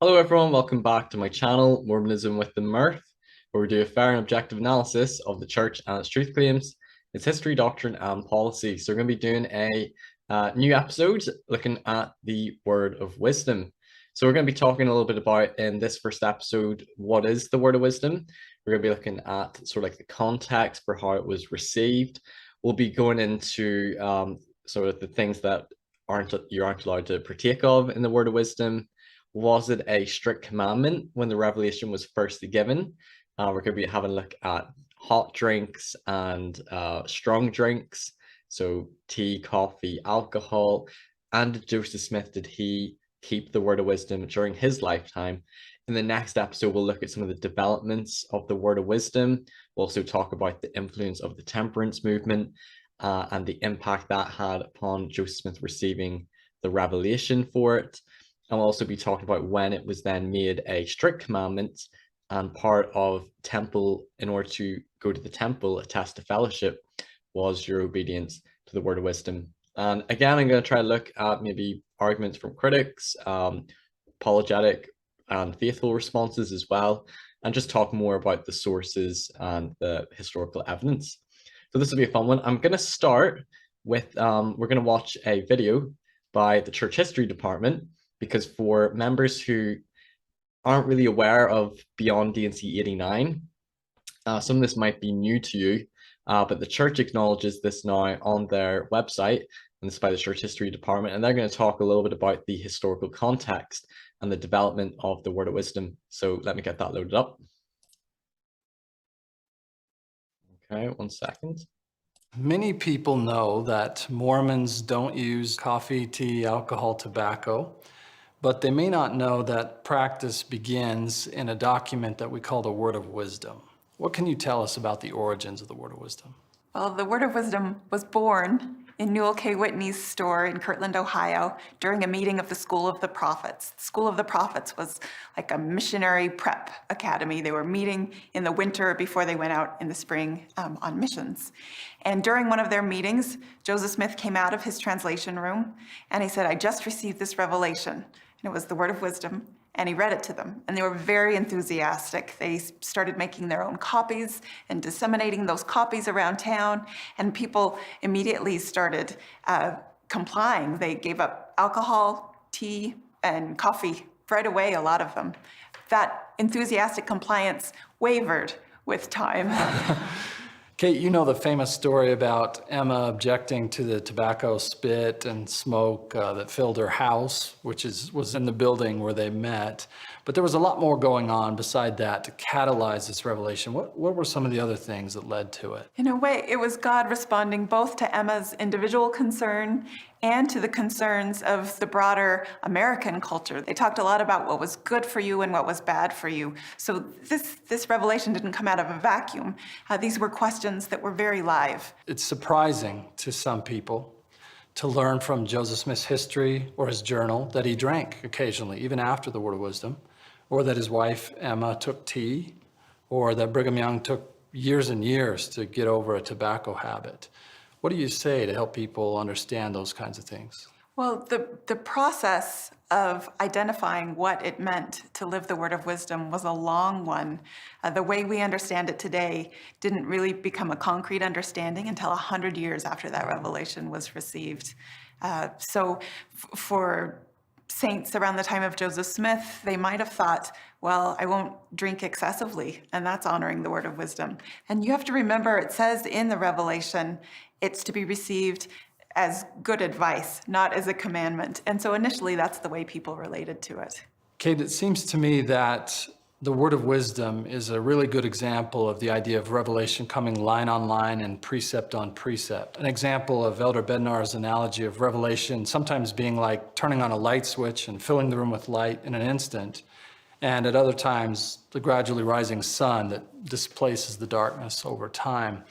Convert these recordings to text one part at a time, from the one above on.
Hello everyone, welcome back to my channel, Mormonism with the Mirth, where we do a fair and objective analysis of the church and its truth claims, its history, doctrine, and policy. So we're going to be doing a new episode looking at the word of wisdom. So we're going to be talking a little bit about, in this first episode, what is the word of wisdom. We're going to be looking at sort of like the context for how it was received. We'll be going into sort of the things that you aren't allowed to partake of in the word of wisdom. Was it a strict commandment when the revelation was first given? We're going to be having a look at hot drinks and strong drinks. So tea, coffee, alcohol. And Joseph Smith, did he keep the word of wisdom during his lifetime? In the next episode, we'll look at some of the developments of the word of wisdom. We'll also talk about the influence of the temperance movement and the impact that had upon Joseph Smith receiving the revelation for it. And we'll also be talking about when it was then made a strict commandment and part of temple, in order to go to the temple, a test of fellowship, was your obedience to the word of wisdom. And again, I'm going to try to look at maybe arguments from critics, apologetic and faithful responses as well, and just talk more about the sources and the historical evidence. So this will be a fun one. I'm going to start with, we're going to watch a video by the Church History Department, because for members who aren't really aware of Beyond D&C 89, some of this might be new to you, but the church acknowledges this now on their website, and this is by the Church History Department, and they're going to talk a little bit about the historical context and the development of the word of wisdom. So let me get that loaded up. Okay, 1 second. Many people know that Mormons don't use coffee, tea, alcohol, tobacco, but they may not know that practice begins in a document that we call the Word of Wisdom. What can you tell us about the origins of the Word of Wisdom? Well, the Word of Wisdom was born in Newell K. Whitney's store in Kirtland, Ohio, during a meeting of the School of the Prophets. The School of the Prophets was like a missionary prep academy. They were meeting in the winter before they went out in the spring on missions. And during one of their meetings, Joseph Smith came out of his translation room and he said, "I just received this revelation." And it was the Word of Wisdom. And he read it to them, and they were very enthusiastic. They started making their own copies and disseminating those copies around town, and people immediately started complying. They gave up alcohol, tea, and coffee right away, a lot of them. That enthusiastic compliance wavered with time. Kate, you know the famous story about Emma objecting to the tobacco spit and smoke that filled her house, which was in the building where they met. But there was a lot more going on beside that to catalyze this revelation. What were some of the other things that led to it? In a way, it was God responding both to Emma's individual concern and to the concerns of the broader American culture. They talked a lot about what was good for you and what was bad for you. So this revelation didn't come out of a vacuum. These were questions that were very live. It's surprising to some people to learn from Joseph Smith's history or his journal that he drank occasionally, even after the Word of Wisdom, or that his wife Emma took tea, or that Brigham Young took years and years to get over a tobacco habit. What do you say to help people understand those kinds of things? Well, the process of identifying what it meant to live the Word of Wisdom was a long one. The way we understand it today didn't really become a concrete understanding until 100 years after that revelation was received. So for saints around the time of Joseph Smith, they might have thought, well, I won't drink excessively, and that's honoring the Word of Wisdom. And you have to remember, it says in the Revelation, it's to be received as good advice, not as a commandment. And so initially, that's the way people related to it. Kate, it seems to me that the Word of Wisdom is a really good example of the idea of revelation coming line on line and precept on precept. An example of Elder Bednar's analogy of revelation sometimes being like turning on a light switch and filling the room with light in an instant, and at other times, the gradually rising sun that displaces the darkness over time.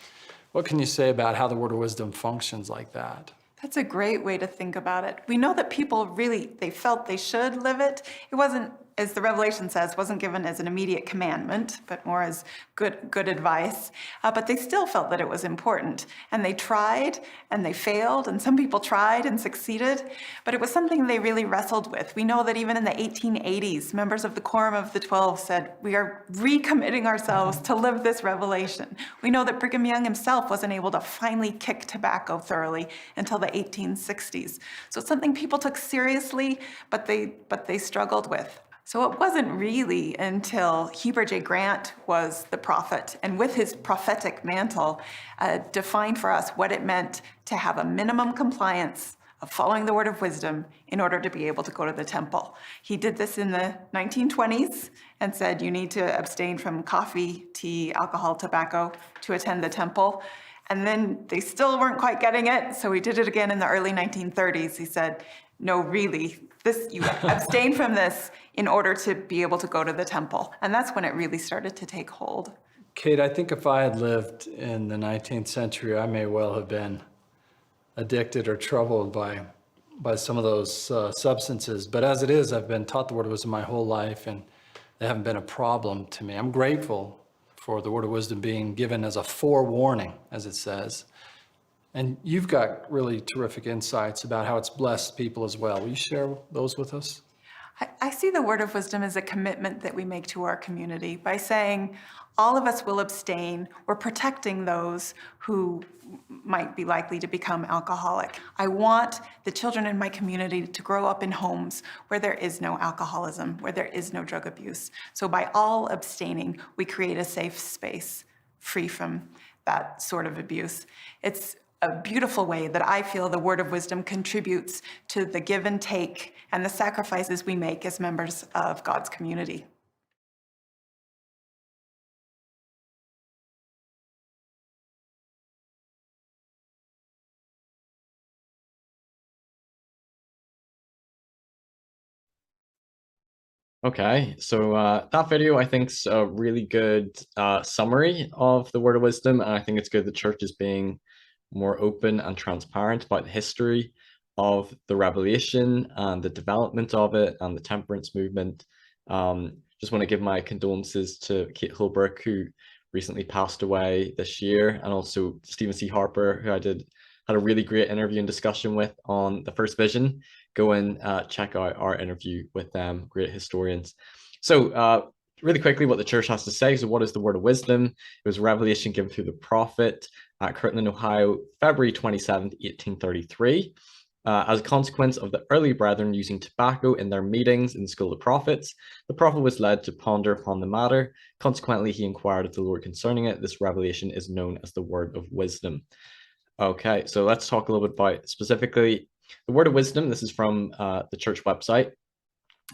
What can you say about how the Word of Wisdom functions like that? That's a great way to think about it. We know that people really, they felt they should live it. It wasn't as the Revelation says, wasn't given as an immediate commandment, but more as good advice. But they still felt that it was important. And they tried and they failed, and some people tried and succeeded, but it was something they really wrestled with. We know that even in the 1880s, members of the Quorum of the 12 said, we are recommitting ourselves to live this revelation. We know that Brigham Young himself wasn't able to finally kick tobacco thoroughly until the 1860s. So it's something people took seriously, but they struggled with. So it wasn't really until Heber J. Grant was the prophet, and with his prophetic mantle, defined for us what it meant to have a minimum compliance of following the word of wisdom in order to be able to go to the temple. He did this in the 1920s and said you need to abstain from coffee, tea, alcohol, tobacco to attend the temple. And then they still weren't quite getting it, so he did it again in the early 1930s. He said, no, really, you abstain from this in order to be able to go to the temple. And that's when it really started to take hold. Kate, I think if I had lived in the 19th century, I may well have been addicted or troubled by some of those substances. But as it is, I've been taught the word of wisdom my whole life, and they haven't been a problem to me. I'm grateful for the word of wisdom being given as a forewarning, as it says. And you've got really terrific insights about how it's blessed people as well. Will you share those with us? I see the word of wisdom as a commitment that we make to our community by saying all of us will abstain. We're protecting those who might be likely to become alcoholic. I want the children in my community to grow up in homes where there is no alcoholism, where there is no drug abuse. So by all abstaining, we create a safe space free from that sort of abuse. It's a beautiful way that I feel the word of wisdom contributes to the give and take and the sacrifices we make as members of God's community. Okay, so that video I think is a really good summary of the word of wisdom, and I think it's good the church is being more open and transparent about the history of the revelation and the development of it and the temperance movement. Just want to give my condolences to Kate Holbrook, who recently passed away this year, and also Stephen C. Harper, who I had a really great interview and discussion with on the First Vision. Go and check out our interview with them, great historians. So really quickly, what the church has to say. So what is the word of wisdom? It was a revelation given through the prophet at Kirtland, Ohio, February 27th, 1833. As a consequence of the early brethren using tobacco in their meetings in the School of the Prophets, the prophet was led to ponder upon the matter. Consequently, he inquired of the Lord concerning it. This revelation is known as the word of wisdom. Okay, so let's talk a little bit about specifically the word of wisdom. This is from the church website.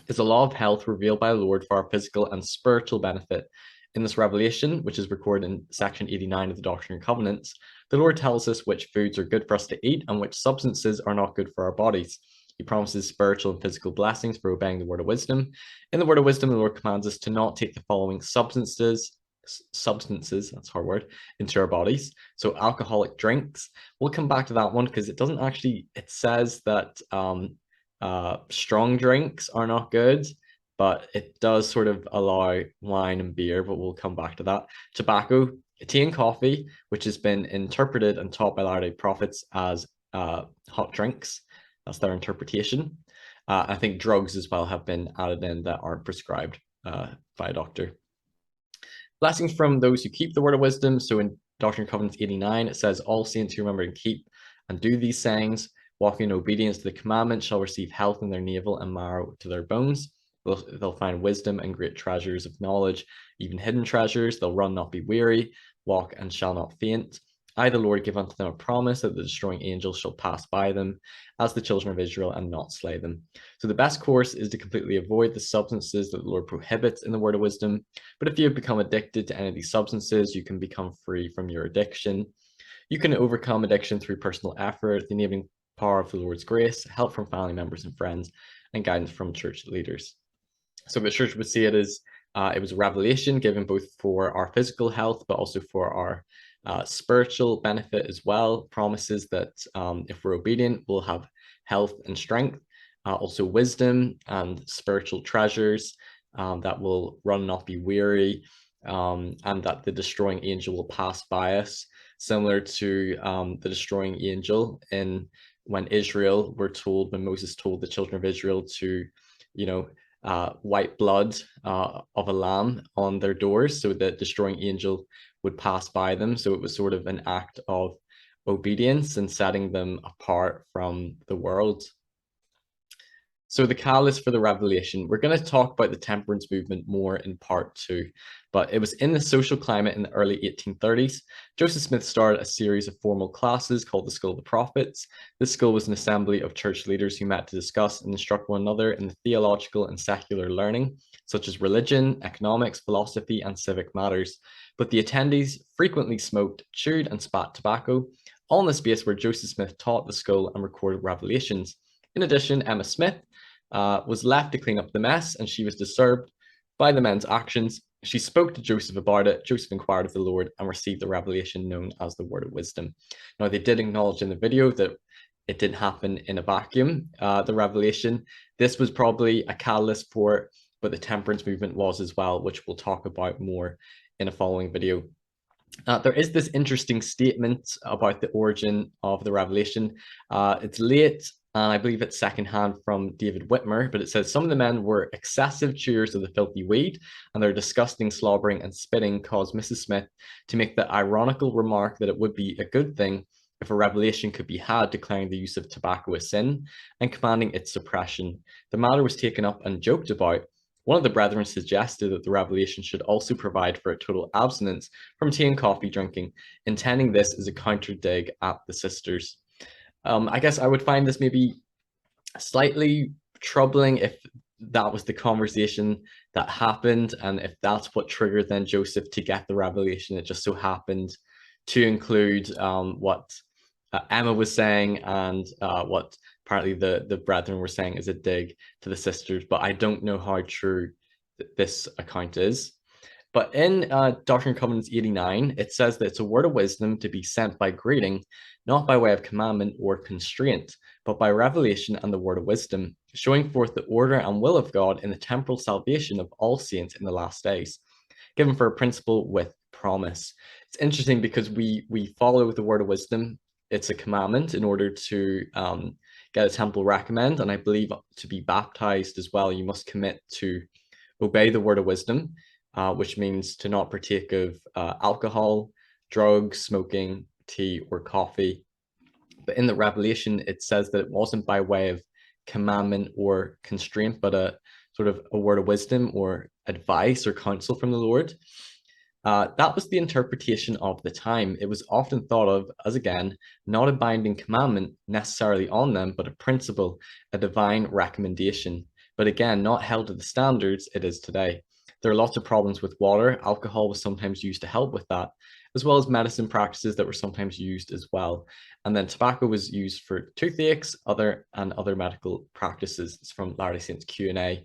Is a law of health revealed by the Lord for our physical and spiritual benefit. In this revelation, which is recorded in section 89 of the Doctrine and Covenants, the Lord tells us which foods are good for us to eat and which substances are not good for our bodies. He promises spiritual and physical blessings for obeying the word of wisdom. In the word of wisdom, the Lord commands us to not take the following substances, that's a hard word, into our bodies. So alcoholic drinks, we'll come back to that one because it says that strong drinks are not good, but it does sort of allow wine and beer, but we'll come back to that. Tobacco, tea and coffee, which has been interpreted and taught by Latter-day Prophets as hot drinks. That's their interpretation. I think drugs as well have been added in that aren't prescribed by a doctor. Blessings from those who keep the word of wisdom. So in Doctrine and Covenants 89, it says, all saints who remember and keep and do these sayings, walking in obedience to the commandment, shall receive health in their navel and marrow to their bones. They'll find wisdom and great treasures of knowledge, even hidden treasures. They'll run, not be weary, walk and shall not faint. I, the Lord, give unto them a promise that the destroying angels shall pass by them as the children of Israel and not slay them. So the best course is to completely avoid the substances that the Lord prohibits in the word of wisdom. But if you have become addicted to any of these substances, you can become free from your addiction. You can overcome addiction through personal effort, the enabling power of the Lord's grace, help from family members and friends, and guidance from church leaders. So the church would see it as it was a revelation given both for our physical health, but also for our spiritual benefit as well. Promises that if we're obedient, we'll have health and strength. also wisdom and spiritual treasures that will run and not be weary, and that the destroying angel will pass by us, similar to the destroying angel in when Moses told the children of Israel to, wipe blood of a lamb on their doors so that destroying angel would pass by them. So it was sort of an act of obedience and setting them apart from the world. So the catalyst for the revelation, we're going to talk about the temperance movement more in part 2, but it was in the social climate in the early 1830s. Joseph Smith started a series of formal classes called the School of the Prophets. This school was an assembly of church leaders who met to discuss and instruct one another in the theological and secular learning, such as religion, economics, philosophy, and civic matters. But the attendees frequently smoked, chewed, and spat tobacco, all in the space where Joseph Smith taught the school and recorded revelations. In addition, Emma Smith was left to clean up the mess, and she was disturbed by the men's actions. She spoke to Joseph about it. Joseph inquired of the Lord and received the revelation known as the word of wisdom. Now, they did acknowledge in the video that it didn't happen in a vacuum, the revelation. This was probably a catalyst for it, but the temperance movement was as well, which we'll talk about more in a following video. There is this interesting statement about the origin of the revelation. It's late, and I believe it's secondhand from David Whitmer, but it says some of the men were excessive chewers of the filthy weed, and their disgusting slobbering and spitting caused Mrs. Smith to make the ironical remark that it would be a good thing if a revelation could be had declaring the use of tobacco a sin and commanding its suppression. The matter was taken up and joked about. One of the brethren suggested that the revelation should also provide for a total abstinence from tea and coffee drinking, intending this as a counter dig at the sisters. I guess I would find this maybe slightly troubling if that was the conversation that happened, and if that's what triggered then Joseph to get the revelation. It just so happened to include what Emma was saying and what apparently the brethren were saying as a dig to the sisters, but I don't know how true this account is. But in Doctrine and Covenants 89, it says that it's a word of wisdom to be sent by greeting, not by way of commandment or constraint, but by revelation and the word of wisdom, showing forth the order and will of God in the temporal salvation of all saints in the last days, given for a principle with promise. It's interesting because we follow the word of wisdom. It's a commandment in order to get a temple recommend, and I believe to be baptized as well, you must commit to obey the word of wisdom, which means to not partake of alcohol, drugs, smoking, tea, or coffee. But in the Revelation, it says that it wasn't by way of commandment or constraint, but a sort of a word of wisdom or advice or counsel from the Lord. That was the interpretation of the time. It was often thought of as, again, not a binding commandment necessarily on them, but a principle, a divine recommendation. But again, not held to the standards it is today. There are lots of problems with water. Alcohol was sometimes used to help with that, as well as medicine practices that were sometimes used as well. And then tobacco was used for toothaches, other medical practices. It's from Latter-day Saints Q&A.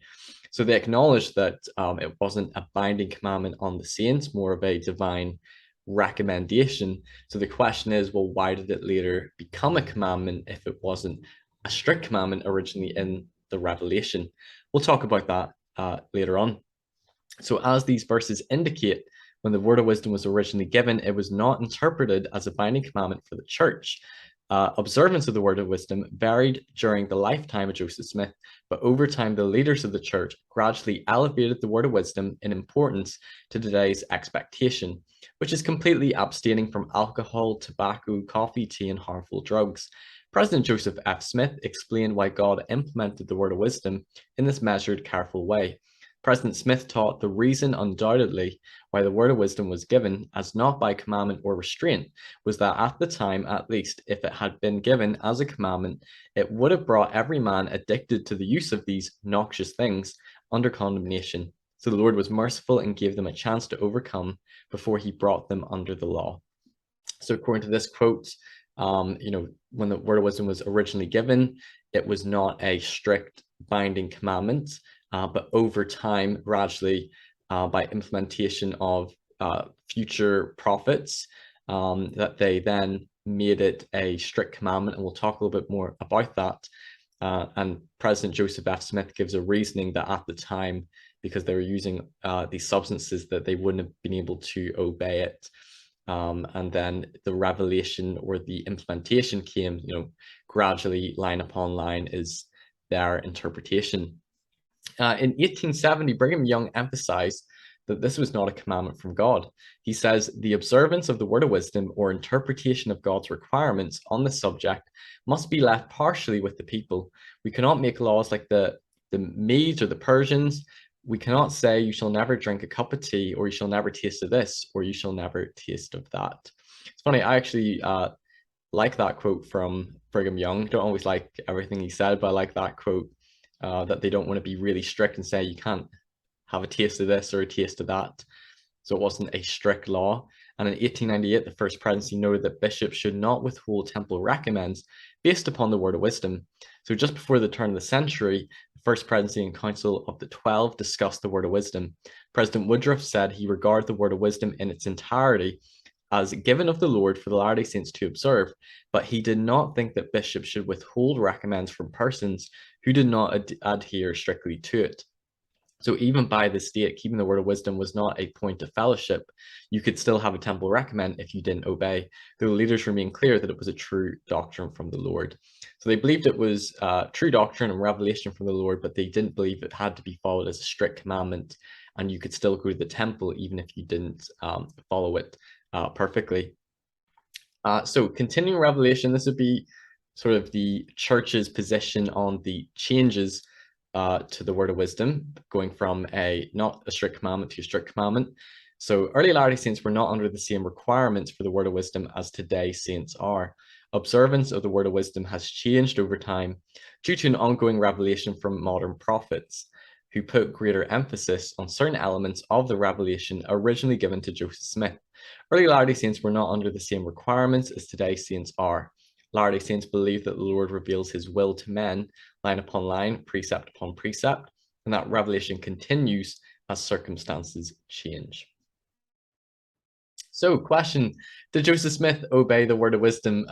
So they acknowledged that it wasn't a binding commandment on the saints, more of a divine recommendation. So the question is, well, why did it later become a commandment if it wasn't a strict commandment originally in the Revelation? We'll talk about that later on. So as these verses indicate, when the word of wisdom was originally given, it was not interpreted as a binding commandment for the church. Observance of the word of wisdom varied during the lifetime of Joseph Smith, but over time, the leaders of the church gradually elevated the word of wisdom in importance to today's expectation, which is completely abstaining from alcohol, tobacco, coffee, tea, and harmful drugs. President Joseph F. Smith explained why God implemented the word of wisdom in this measured, careful way. President Smith taught the reason undoubtedly why the word of wisdom was given, as not by commandment or restraint, was that at the time, at least, if it had been given as a commandment, it would have brought every man addicted to the use of these noxious things under condemnation. So the Lord was merciful and gave them a chance to overcome before he brought them under the law. So according to this quote, when the word of wisdom was originally given, it was not a strict binding commandment, but over time, gradually, by implementation of future prophets, that they then made it a strict commandment, and we'll talk a little bit more about that. And President Joseph F. Smith gives a reasoning that at the time, because they were using these substances, that they wouldn't have been able to obey it. And then the revelation or the implementation came, gradually, line upon line, is their interpretation. In 1870, Brigham Young emphasized that this was not a commandment from God. He says, the observance of the word of wisdom or interpretation of God's requirements on the subject must be left partially with the people. We cannot make laws like the Medes or the Persians. We cannot say, you shall never drink a cup of tea, or you shall never taste of this, or you shall never taste of that. It's funny, I actually like that quote from Brigham Young. Don't always like everything he said, but I like that quote, that they don't want to be really strict and say you can't have a taste of this or a taste of that. So it wasn't a strict law. And in 1898, the First Presidency noted that bishops should not withhold temple recommends based upon the word of wisdom. So just before the turn of the century, the First Presidency and Council of the 12 discussed the word of wisdom. President Woodruff said he regarded the word of wisdom in its entirety as given of the Lord for the Latter-day Saints to observe, but he did not think that bishops should withhold recommends from persons who did not adhere strictly to it. So even by the state, keeping the word of wisdom was not a point of fellowship. You could still have a temple recommend if you didn't obey, though the leaders remained clear that it was a true doctrine from the Lord. So they believed it was true doctrine and revelation from the Lord, but they didn't believe it had to be followed as a strict commandment, and you could still go to the temple even if you didn't follow it perfectly. So continuing revelation, this would be sort of the church's position on the changes to the word of wisdom, going from not a strict commandment to a strict commandment. So early Latter-day Saints were not under the same requirements for the word of wisdom as today's saints are. Observance of the word of wisdom has changed over time due to an ongoing revelation from modern prophets, who put greater emphasis on certain elements of the revelation originally given to Joseph Smith. Early Latter-day Saints were not under the same requirements as today's saints are. Latter-day Saints believe that the Lord reveals his will to men, line upon line, precept upon precept, and that revelation continues as circumstances change. So, question, did Joseph Smith obey the word of wisdom?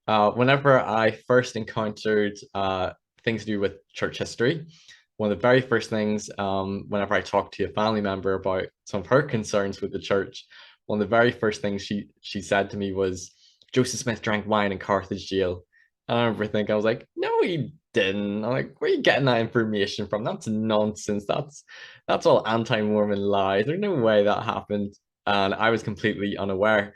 Whenever I first encountered things to do with church history, one of the very first things, whenever I talked to a family member about some of her concerns with the church, one of the very first things she said to me was, Joseph Smith drank wine in Carthage jail. And I remember thinking, I was like, no, he didn't. I'm like, where are you getting that information from? That's nonsense. That's all anti-Mormon lies. There's no way that happened. And I was completely unaware.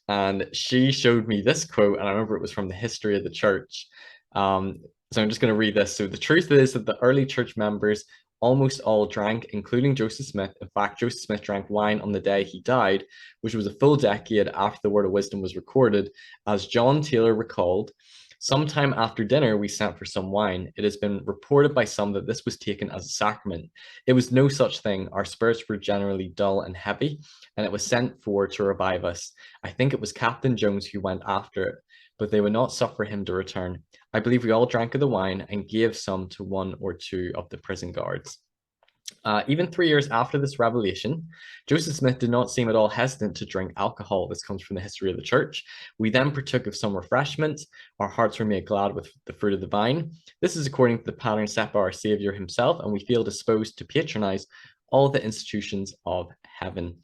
And she showed me this quote, and I remember it was from the History of the Church. So I'm just going to read this. So the truth is that the early church members almost all drank, including Joseph Smith. In fact, Joseph Smith drank wine on the day he died, which was a full decade after the word of wisdom was recorded. As John Taylor recalled, sometime after dinner, we sent for some wine. It has been reported by some that this was taken as a sacrament. It was no such thing. Our spirits were generally dull and heavy, and it was sent for to revive us. I think it was Captain Jones who went after it, but they would not suffer him to return. I believe we all drank of the wine and gave some to one or two of the prison guards. Even 3 years after this revelation, Joseph Smith did not seem at all hesitant to drink alcohol. This comes from the History of the Church. We then partook of some refreshment. Our hearts were made glad with the fruit of the vine. This is according to the pattern set by our Savior himself, and we feel disposed to patronize all the institutions of heaven.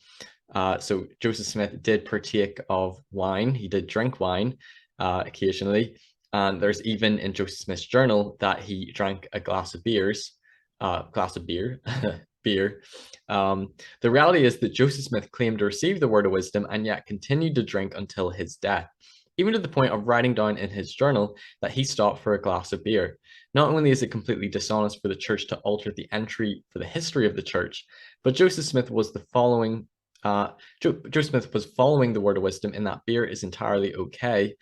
So Joseph Smith did partake of wine. He did drink wine occasionally. And there's even in Joseph Smith's journal that he drank a glass of beer. The reality is that Joseph Smith claimed to receive the word of wisdom and yet continued to drink until his death, even to the point of writing down in his journal that he stopped for a glass of beer. Not only is it completely dishonest for the church to alter the entry for the history of the church, but Joseph Smith was following the word of wisdom in that beer is entirely okay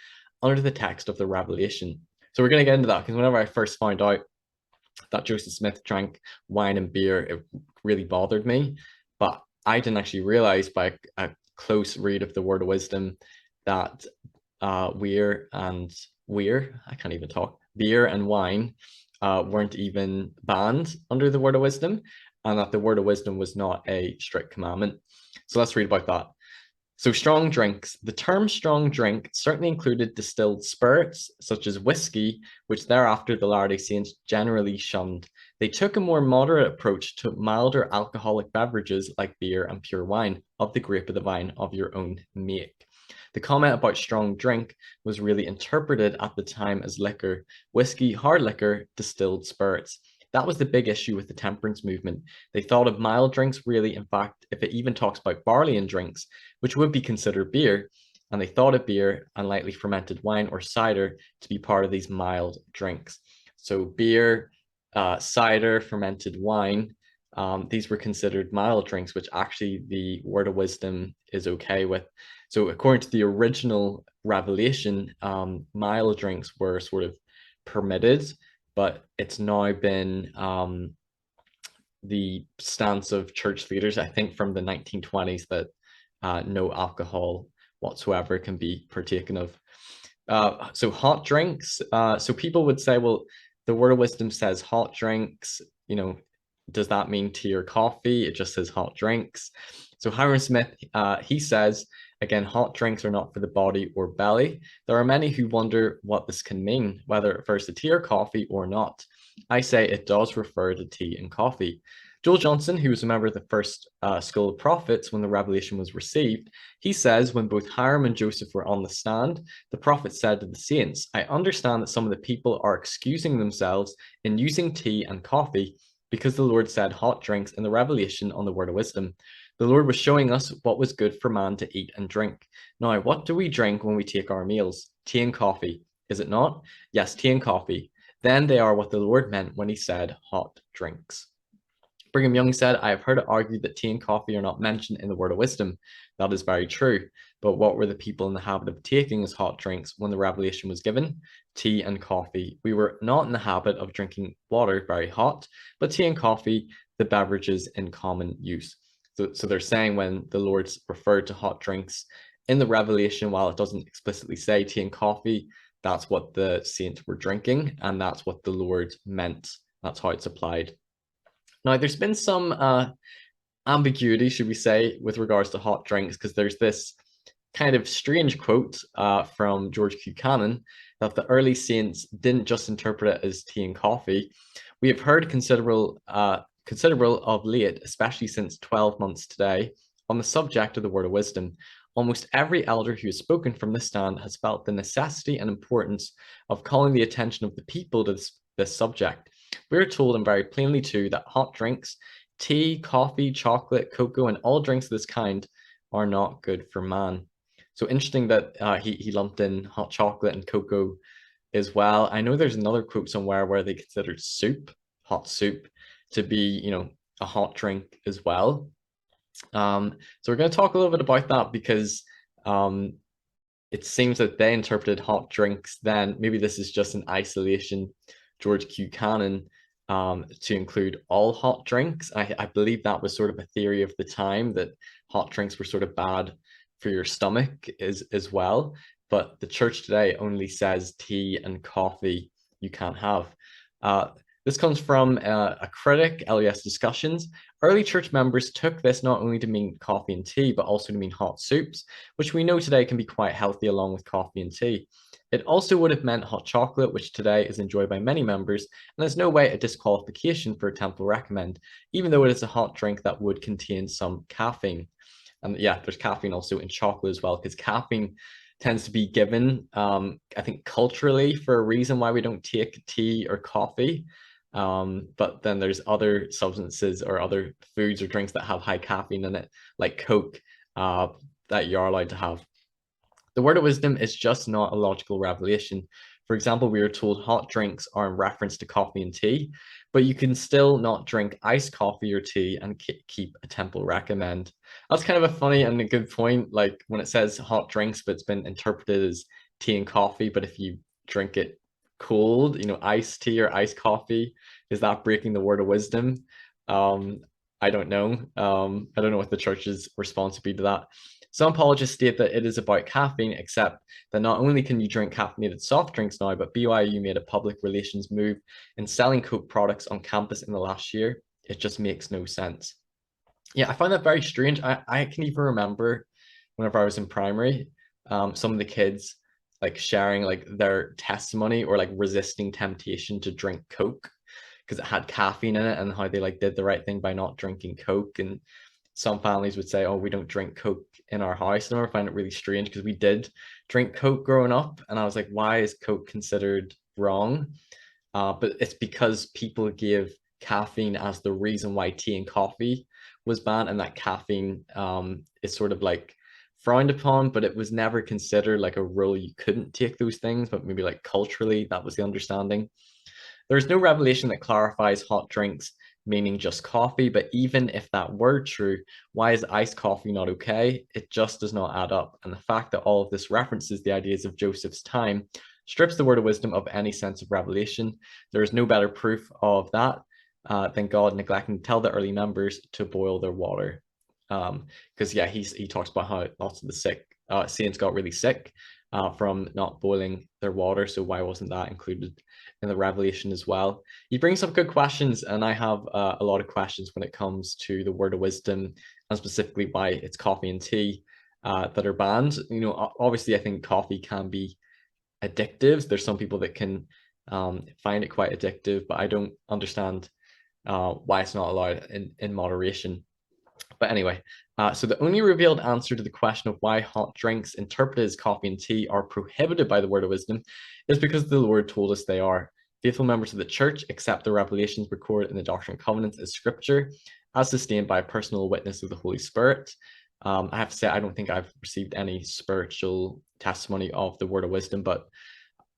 under the text of the Revelation. So we're going to get into that, because whenever I first found out that Joseph Smith drank wine and beer, it really bothered me. But I didn't actually realize by a close read of the word of wisdom that beer and wine weren't even banned under the word of wisdom, and that the word of wisdom was not a strict commandment. So let's read about that. So strong drinks. The term strong drink certainly included distilled spirits, such as whiskey, which thereafter the Latter-day Saints generally shunned. They took a more moderate approach to milder alcoholic beverages like beer and pure wine, of the grape of the vine of your own make. The comment about strong drink was really interpreted at the time as liquor, whiskey, hard liquor, distilled spirits. That was the big issue with the temperance movement. They thought of mild drinks really, in fact, if it even talks about barley in drinks, which would be considered beer, and they thought of beer and lightly fermented wine or cider to be part of these mild drinks. So beer, cider, fermented wine, these were considered mild drinks, which actually the word of wisdom is okay with. So according to the original revelation, mild drinks were sort of permitted, but it's now been the stance of church leaders, I think from the 1920s, that no alcohol whatsoever can be partaken of. So hot drinks, so people would say, well, the word of wisdom says hot drinks, does that mean tea or coffee? It just says hot drinks. So Hiram Smith, he says, again, hot drinks are not for the body or belly. There are many who wonder what this can mean, whether it refers to tea or coffee or not. I say it does refer to tea and coffee. Joel Johnson, who was a member of the first School of Prophets when the revelation was received, he says, when both Hiram and Joseph were on the stand, the prophet said to the saints, I understand that some of the people are excusing themselves in using tea and coffee because the Lord said hot drinks in the revelation on the word of wisdom. The Lord was showing us what was good for man to eat and drink. Now, what do we drink when we take our meals? Tea and coffee, is it not? Yes, tea and coffee. Then they are what the Lord meant when he said hot drinks. Brigham Young said, I have heard it argued that tea and coffee are not mentioned in the word of wisdom. That is very true. But what were the people in the habit of taking as hot drinks when the revelation was given? Tea and coffee. We were not in the habit of drinking water very hot, but tea and coffee, the beverages in common use. So they're saying when the Lord's referred to hot drinks in the revelation, while it doesn't explicitly say tea and coffee, that's what the saints were drinking, and that's what the Lord meant. That's how it's applied. Now, there's been some ambiguity, should we say, with regards to hot drinks, because there's this kind of strange quote from George Buchanan that the early saints didn't just interpret it as tea and coffee. We have heard considerable of late, especially since 12 months today, on the subject of the word of wisdom. Almost every elder who has spoken from this stand has felt the necessity and importance of calling the attention of the people to this subject. We are told, and very plainly too, that hot drinks, tea, coffee, chocolate, cocoa, and all drinks of this kind are not good for man. So interesting that he lumped in hot chocolate and cocoa as well. I know there's another quote somewhere where they considered soup, hot soup, to be, a hot drink as well. So we're going to talk a little bit about that because it seems that they interpreted hot drinks then. Maybe this is just an isolation, George Buchanan, to include all hot drinks. I believe that was sort of a theory of the time, that hot drinks were sort of bad for your stomach as well. But the church today only says tea and coffee you can't have. This comes from a critic, LES Discussions. Early church members took this not only to mean coffee and tea, but also to mean hot soups, which we know today can be quite healthy along with coffee and tea. It also would have meant hot chocolate, which today is enjoyed by many members, and there's no way a disqualification for a temple recommend, even though it is a hot drink that would contain some caffeine. And yeah, there's caffeine also in chocolate as well, because caffeine tends to be given, I think, culturally for a reason why we don't take tea or coffee. But then there's other substances or other foods or drinks that have high caffeine in it, like Coke, that you're allowed to have. The word of wisdom is just not a logical revelation. For example, we are told hot drinks are in reference to coffee and tea, but you can still not drink iced coffee or tea and keep a temple recommend. That's kind of a funny and a good point, like when it says hot drinks, but it's been interpreted as tea and coffee, but if you drink it cold, iced tea or iced coffee, is that breaking the word of wisdom? I don't know. I don't know what the church's response would be to that. Some apologists state that it is about caffeine, except that not only can you drink caffeinated soft drinks now, but BYU made a public relations move in selling Coke products on campus in the last year. It just makes no sense. Yeah, I find that very strange. I can even remember whenever I was in primary, some of the kids like sharing like their testimony or like resisting temptation to drink Coke because it had caffeine in it, and how they like did the right thing by not drinking Coke. And some families would say, oh, we don't drink Coke in our house. And I find it really strange because we did drink Coke growing up, and I was like, why is Coke considered wrong? But it's because people give caffeine as the reason why tea and coffee was banned, and that caffeine is sort of like frowned upon, but it was never considered like a rule you couldn't take those things, but maybe like culturally that was the understanding. There's no revelation that clarifies hot drinks meaning just coffee, but even if that were true, why is iced coffee not okay? It just does not add up. And the fact that all of this references the ideas of Joseph's time strips the word of wisdom of any sense of revelation. There is no better proof of that than God neglecting to tell the early members to boil their water. Because yeah, he talks about how lots of the saints got really sick from not boiling their water. So why wasn't that included in the revelation as well? He brings up good questions, and I have a lot of questions when it comes to the word of wisdom, and specifically why it's coffee and tea that are banned. You know, obviously I think coffee can be addictive. There's some people that can find it quite addictive, but I don't understand why it's not allowed in moderation. But anyway, so the only revealed answer to the question of why hot drinks interpreted as coffee and tea are prohibited by the word of wisdom is because the Lord told us they are. Faithful members of the church accept the revelations recorded in the Doctrine and Covenants as scripture, as sustained by a personal witness of the Holy Spirit. I have to say, I don't think I've received any spiritual testimony of the word of wisdom, but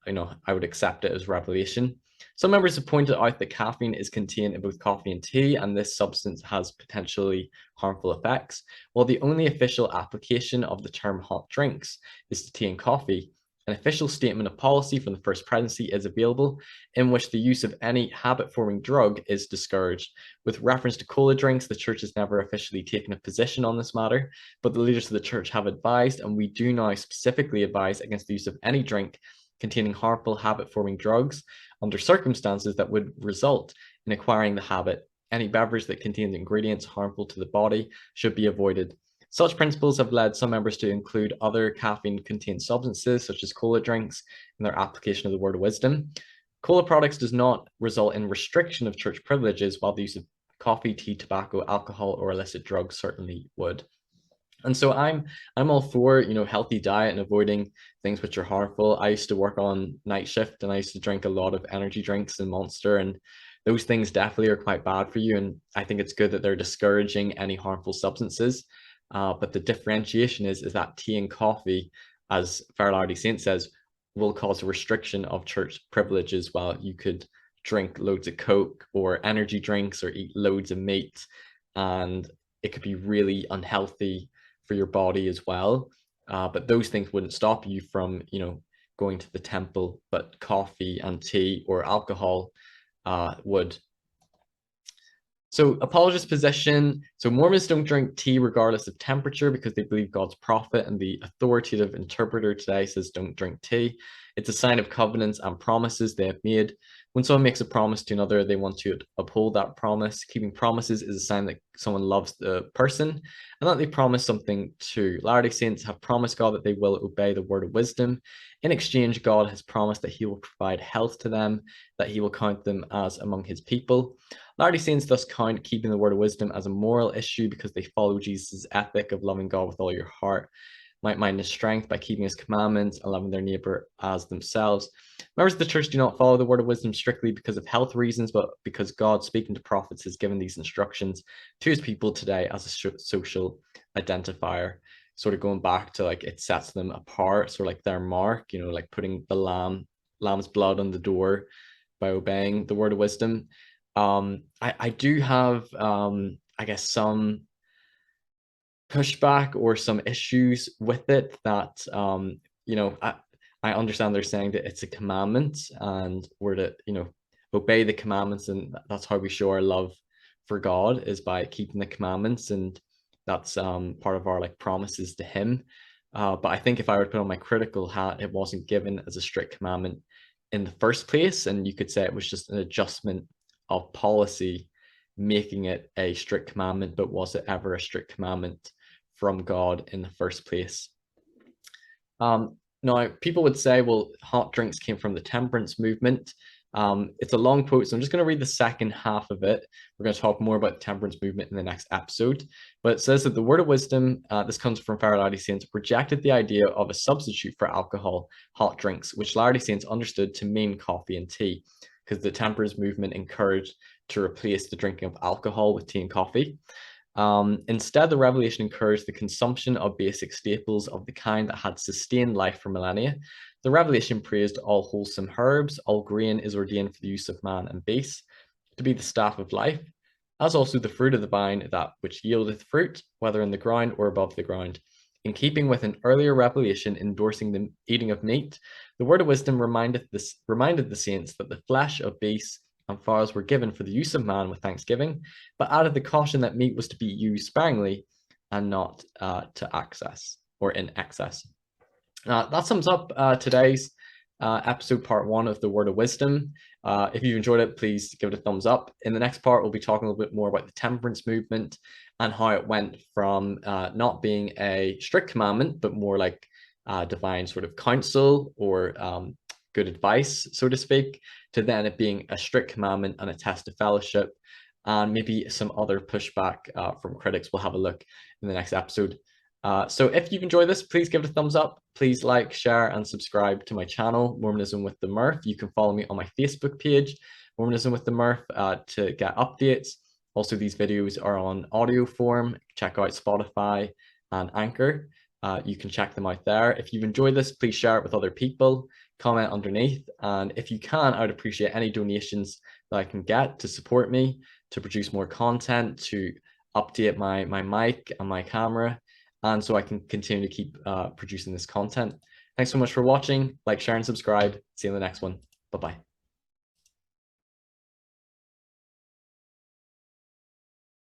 you know, I would accept it as revelation. Some members have pointed out that caffeine is contained in both coffee and tea, and this substance has potentially harmful effects. While the only official application of the term hot drinks is to tea and coffee, an official statement of policy from the First Presidency is available in which the use of any habit-forming drug is discouraged. With reference to cola drinks, the church has never officially taken a position on this matter, but the leaders of the church have advised, and we do now specifically advise against the use of any drink containing harmful habit-forming drugs under circumstances that would result in acquiring the habit. Any beverage that contains ingredients harmful to the body should be avoided. Such principles have led some members to include other caffeine-contained substances, such as cola drinks, in their application of the word of wisdom. Cola products does not result in restriction of church privileges, while the use of coffee, tea, tobacco, alcohol, or illicit drugs certainly would. And so I'm all for, you know, healthy diet and avoiding things which are harmful. I used to work on night shift, and I used to drink a lot of energy drinks and Monster, and those things definitely are quite bad for you. And I think it's good that they're discouraging any harmful substances. But the differentiation is that tea and coffee, as Fair Latter-day Saint says, will cause a restriction of church privileges, while you could drink loads of Coke or energy drinks or eat loads of meat, and it could be really unhealthy for your body as well. But those things wouldn't stop you from, you know, going to the temple, but coffee and tea or alcohol would. So apologist position. So Mormons don't drink tea regardless of temperature because they believe God's prophet, and the authoritative interpreter today says don't drink tea. It's a sign of covenants and promises they have made. When someone makes a promise to another, they want to uphold that promise. Keeping promises is a sign that someone loves the person and that they promise something to. Latter-day Saints have promised God that they will obey the word of wisdom. In exchange, God has promised that he will provide health to them, that he will count them as among his people. Latter-day Saints thus count keeping the word of wisdom as a moral issue because they follow Jesus' ethic of loving God with all your heart, might, mind, and strength by keeping his commandments and loving their neighbor as themselves. Members of the church do not follow the word of wisdom strictly because of health reasons, but because God, speaking to prophets, has given these instructions to his people today as a social identifier. Sort of going back to like it sets them apart, sort of like their mark, you know, like putting the lamb's blood on the door by obeying the word of wisdom. I do have I guess some pushback or some issues with it that you know, I understand they're saying that it's a commandment and we're to, you know, obey the commandments, and that's how we show our love for God, is by keeping the commandments, and that's part of our like promises to him. But I think if I were to put on my critical hat, it wasn't given as a strict commandment in the first place, and you could say it was just an adjustment of policy making it a strict commandment. But was it ever a strict commandment from God in the first place. Now, people would say, well, hot drinks came from the temperance movement. It's a long quote, so I'm just going to read the second half of it. We're going to talk more about the temperance movement in the next episode. But it says that the word of wisdom, this comes from Fair Latter-day Saints, rejected the idea of a substitute for alcohol, hot drinks, which Latter-day Saints understood to mean coffee and tea, because the temperance movement encouraged to replace the drinking of alcohol with tea and coffee. Instead, the revelation encouraged the consumption of basic staples of the kind that had sustained life for millennia. The revelation praised all wholesome herbs, all grain is ordained for the use of man and beast, to be the staff of life, as also the fruit of the vine, that which yieldeth fruit, whether in the ground or above the ground. In keeping with an earlier revelation endorsing the eating of meat, the word of wisdom reminded the saints that the flesh of beasts and fowls were given for the use of man with thanksgiving, but added the caution that meat was to be used sparingly and not to access or in excess. That sums up today's episode part 1 of the Word of Wisdom. If you enjoyed it, please give it a thumbs up. In the next part, we'll be talking a little bit more about the temperance movement and how it went from not being a strict commandment, but more like divine sort of counsel or good advice, so to speak, to then it being a strict commandment and a test of fellowship, and maybe some other pushback from critics. We'll have a look in the next episode. So if you've enjoyed this, please give it a thumbs up. Please like, share, and subscribe to my channel, Mormonism with the Murph. You can follow me on my Facebook page, Mormonism with the Murph, to get updates. Also, these videos are on audio form. Check out Spotify and Anchor. You can check them out there. If you've enjoyed this, please share it with other people. Comment underneath. And if you can, I'd appreciate any donations that I can get to support me, to produce more content, to update my mic and my camera, and so I can continue to keep producing this content. Thanks so much for watching. Like, share, and subscribe. See you in the next one. Bye-bye.